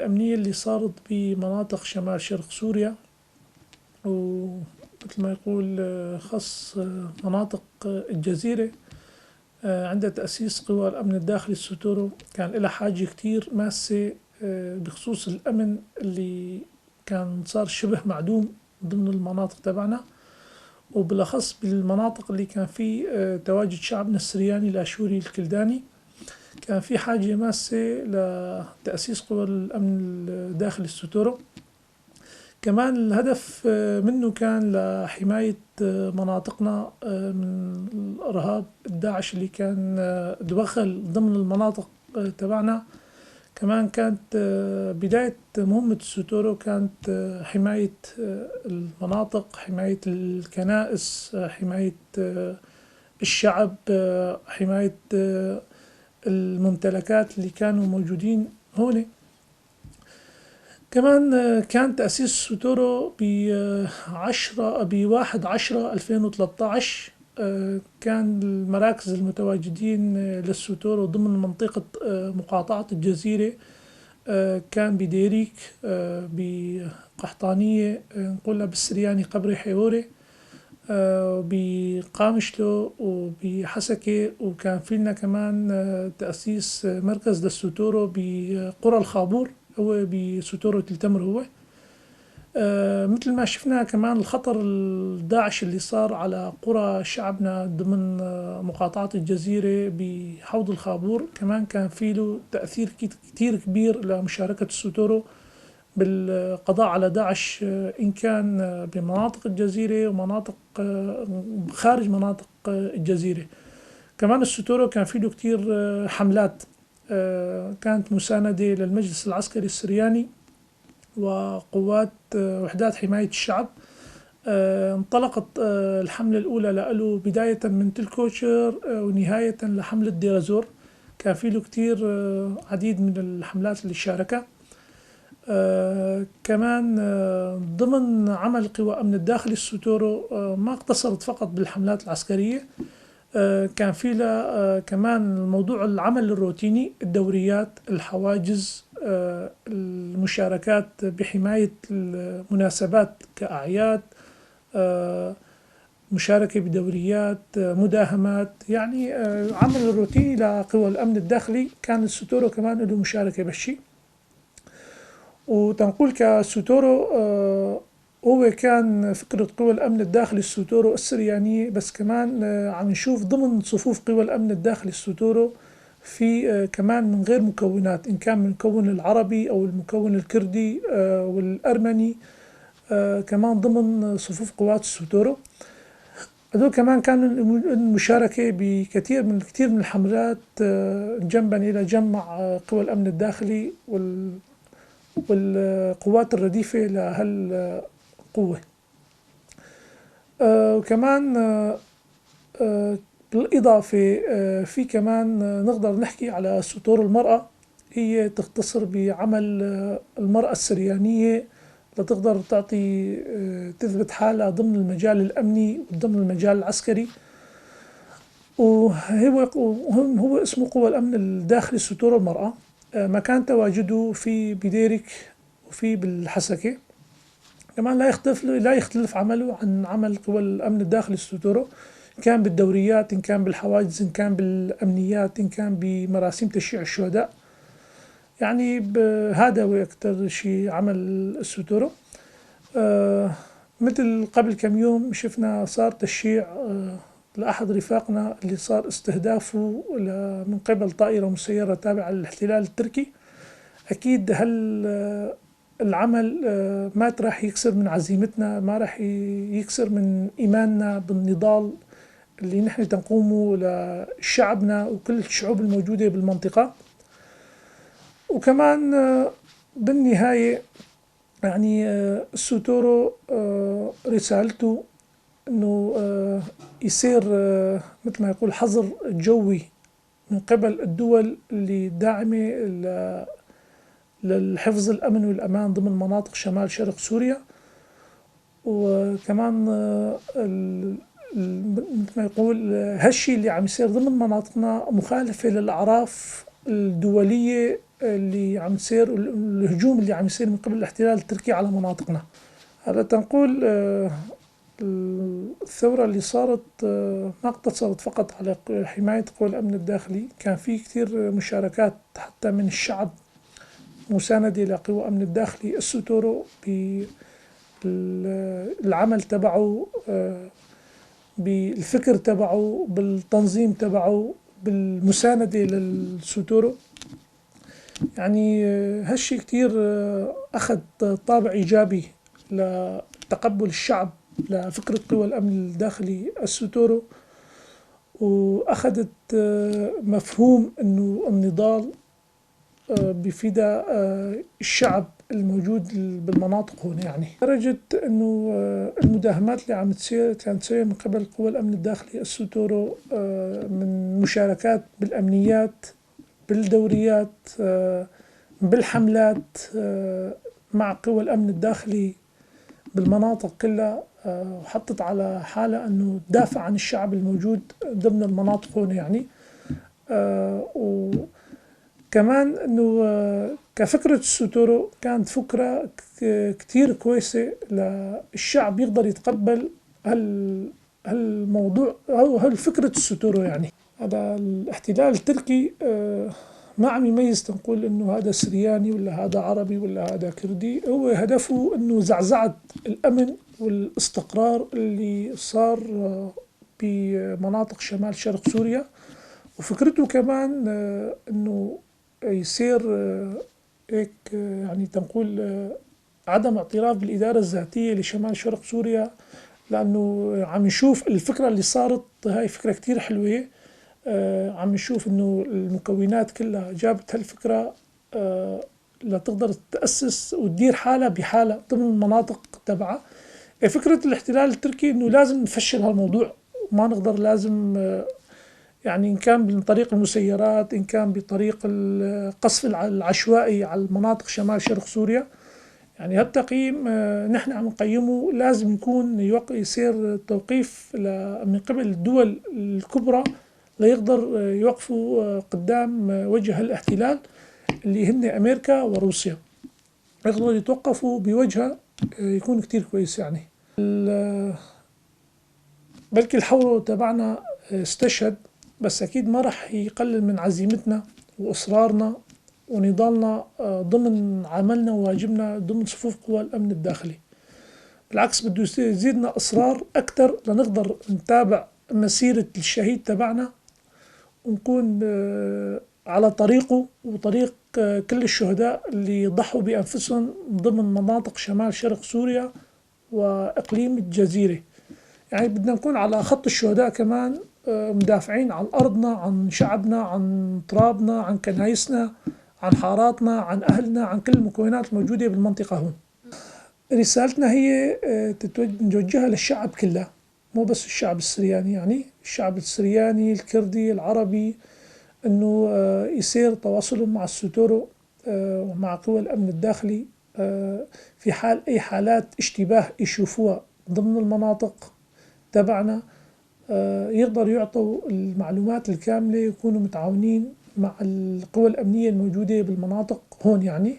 الأمنية اللي صارت بمناطق شمال شرق سوريا، ومثل ما يقول خص مناطق الجزيرة عند تأسيس قوى الأمن الداخلي السوتورو، كان لها حاجة كتير ماسة بخصوص الأمن اللي كان صار شبه معدوم ضمن المناطق تبعنا، وبالأخص بالمناطق اللي كان في تواجد شعبنا السرياني الأشوري الكلداني. كان في حاجة ماسة لتأسيس قوى الأمن الداخلي السوتورو. كمان الهدف منه كان لحماية مناطقنا من الإرهاب الداعش اللي كان دخل ضمن المناطق تبعنا. كمان كانت بداية مهمة السوتورو كانت حماية المناطق، حماية الكنائس، حماية الشعب، حماية الممتلكات اللي كانوا موجودين هون. كمان كان تأسيس السوتورو ب1/10/2013. كان المراكز المتواجدين للسوتورو ضمن منطقة مقاطعة الجزيرة كان بديريك، بقحطانية نقولها بالسرياني قبري حيوري، بقامشلو وبحسكة، وكان فينا كمان تأسيس مركز للسوتورو بقرى الخابور هو بسوتورو تلتمر هو. مثل ما شفنا كمان الخطر الداعش اللي صار على قرى شعبنا ضمن مقاطعة الجزيرة بحوض الخابور، كمان كان فيه له تأثير كتير كبير لمشاركة السوتورو بالقضاء على داعش، إن كان بمناطق الجزيرة ومناطق خارج مناطق الجزيرة. كمان السوتورو كان فيه له كتير حملات كانت مساندة للمجلس العسكري السرياني وقوات وحدات حماية الشعب. انطلقت الحملة الأولى له بداية من تلكوشر ونهاية لحملة ديرازور. كان فيه له كتير عديد من الحملات اللي شاركها. كمان ضمن عمل قوى أمن الداخلي السوتورو ما اقتصرت فقط بالحملات العسكرية، كان في له كمان الموضوع العمل الروتيني، الدوريات، الحواجز، المشاركات بحماية المناسبات كأعياد، مشاركة بدوريات، مداهمات، يعني عمل الروتيني لقوى الأمن الداخلي كان السوتورو كمان له مشاركة بالشي. وتنقول كسوتورو هو كان فكرة قوى الأمن الداخلي السوتورو السريانية، بس كمان عم نشوف ضمن صفوف قوى الأمن الداخلي السوتورو في كمان من غير مكونات، إن كان من المكون العربي أو المكون الكردي والأرمني، كمان ضمن صفوف قوات السوتورو. هذول كمان كان المشاركة بكثير من الحملات جنبا إلى جنب مع قوى الأمن الداخلي والقوات الرديفة لهالقوة. وكمان بالإضافة في كمان نقدر نحكي على سوتور المرأة، هي تختصر بعمل المرأة السريانية لتقدر تعطي تثبت حالها ضمن المجال الأمني وضمن المجال العسكري. وهو اسمه قوى الأمن الداخلي سوتور المرأة. مكان تواجده في بديرك وفي بالحسكة. كمان لا يختلف عمله عن عمل قوى الأمن الداخلي السوتورو، إن كان بالدوريات، إن كان بالحواجز، إن كان بالأمنيات، إن كان بمراسيم تشييع الشهداء. يعني هذا هو أكثر شيء عمل السوتورو. مثل قبل كم يوم شفنا صار تشييع لأحد رفاقنا اللي صار استهدافه من قبل طائرة مسيرة تابعة للاحتلال التركي. أكيد العمل ما راح يكسر من عزيمتنا، ما راح يكسر من إيماننا بالنضال اللي نحن تنقومه لشعبنا وكل الشعوب الموجودة بالمنطقة. وكمان بالنهاية يعني السوتورو رسالته انه يصير مثل ما يقول حظر جوي من قبل الدول اللي داعمة للحفظ الأمن والأمان ضمن مناطق شمال شرق سوريا. وكمان مثل ما يقول هالشي اللي عم يصير ضمن مناطقنا مخالفة للأعراف الدولية اللي عم يصير، الهجوم اللي عم يصير من قبل الاحتلال التركي على مناطقنا. هلا تنقول الثورة اللي صارت ما اقتصرت فقط على حماية قوى الأمن الداخلي، كان في كثير مشاركات حتى من الشعب مساندة لقوى الأمن الداخلي السوتورو بالعمل تبعه، بالفكر تبعه، بالتنظيم تبعه، بالمساندة للسوتورو. يعني هالشي كتير أخذ طابع إيجابي لتقبل الشعب لفكرة قوى الأمن الداخلي السوتورو، وأخذت مفهوم أنه النضال بفدى الشعب الموجود بالمناطق هنا. يعني لدرجة أنه المداهمات اللي عم تصير كانت تصير من قبل قوى الأمن الداخلي السوتورو من مشاركات بالأمنيات، بالدوريات، بالحملات مع قوى الأمن الداخلي بالمناطق كلها، وحطت على حالة أنه تدافع عن الشعب الموجود ضمن المناطق هنا. يعني وكمان أنه كفكرة السوتورو كانت فكرة كتير كويسة للشعب يقدر يتقبل هالموضوع أو هالفكرة السوتورو. يعني هذا الاحتلال التركي ما عم يميز تنقول انه هذا سرياني ولا هذا عربي ولا هذا كردي، هو هدفه انه زعزعة الامن والاستقرار اللي صار بمناطق شمال شرق سوريا. وفكرته كمان انه يصير هيك يعني تنقول عدم اعتراف بالإدارة الذاتية لشمال شرق سوريا، لأنه عم نشوف الفكرة اللي صارت هاي فكرة كتير حلوة. عم نشوف انه المكونات كلها جابت هالفكرة لتقدر تأسس وتدير حالها بحالها ضمن المناطق تبعها. فكرة الاحتلال التركي انه لازم نفشل هالموضوع، ما نقدر، لازم يعني إن كان من طريق المسيرات، إن كان بطريق القصف العشوائي على المناطق شمال شرق سوريا. يعني هالتقييم نحن عم نقيمه لازم يكون يصير توقيف من قبل الدول الكبرى ليقدر يوقفوا قدام وجه الاحتلال اللي هن أمريكا وروسيا، يقدروا يتوقفوا بوجهه يكون كتير كويس. يعني بلكي الحورو تبعنا استشهد، بس أكيد ما رح يقلل من عزيمتنا وإصرارنا ونضالنا ضمن عملنا وواجبنا ضمن صفوف قوى الأمن الداخلي. بالعكس بده يزيدنا إصرار أكتر لنقدر نتابع مسيرة الشهيد تبعنا ونكون على طريقه وطريق كل الشهداء اللي ضحوا بأنفسهم ضمن مناطق شمال شرق سوريا وإقليم الجزيرة. يعني بدنا نكون على خط الشهداء كمان، مدافعين عن أرضنا، عن شعبنا، عن ترابنا، عن كنايسنا، عن حاراتنا، عن أهلنا، عن كل المكونات الموجودة بالمنطقة هون. رسالتنا هي نوجهها للشعب كله، مو بس الشعب السرياني، يعني الشعب السرياني، الكردي، العربي، انه يصير تواصلهم مع السوتورو ومع قوى الامن الداخلي في حال اي حالات اشتباه يشوفوها ضمن المناطق تبعنا، يقدروا يعطوا المعلومات الكاملة، يكونوا متعاونين مع القوى الامنية الموجودة بالمناطق هون. يعني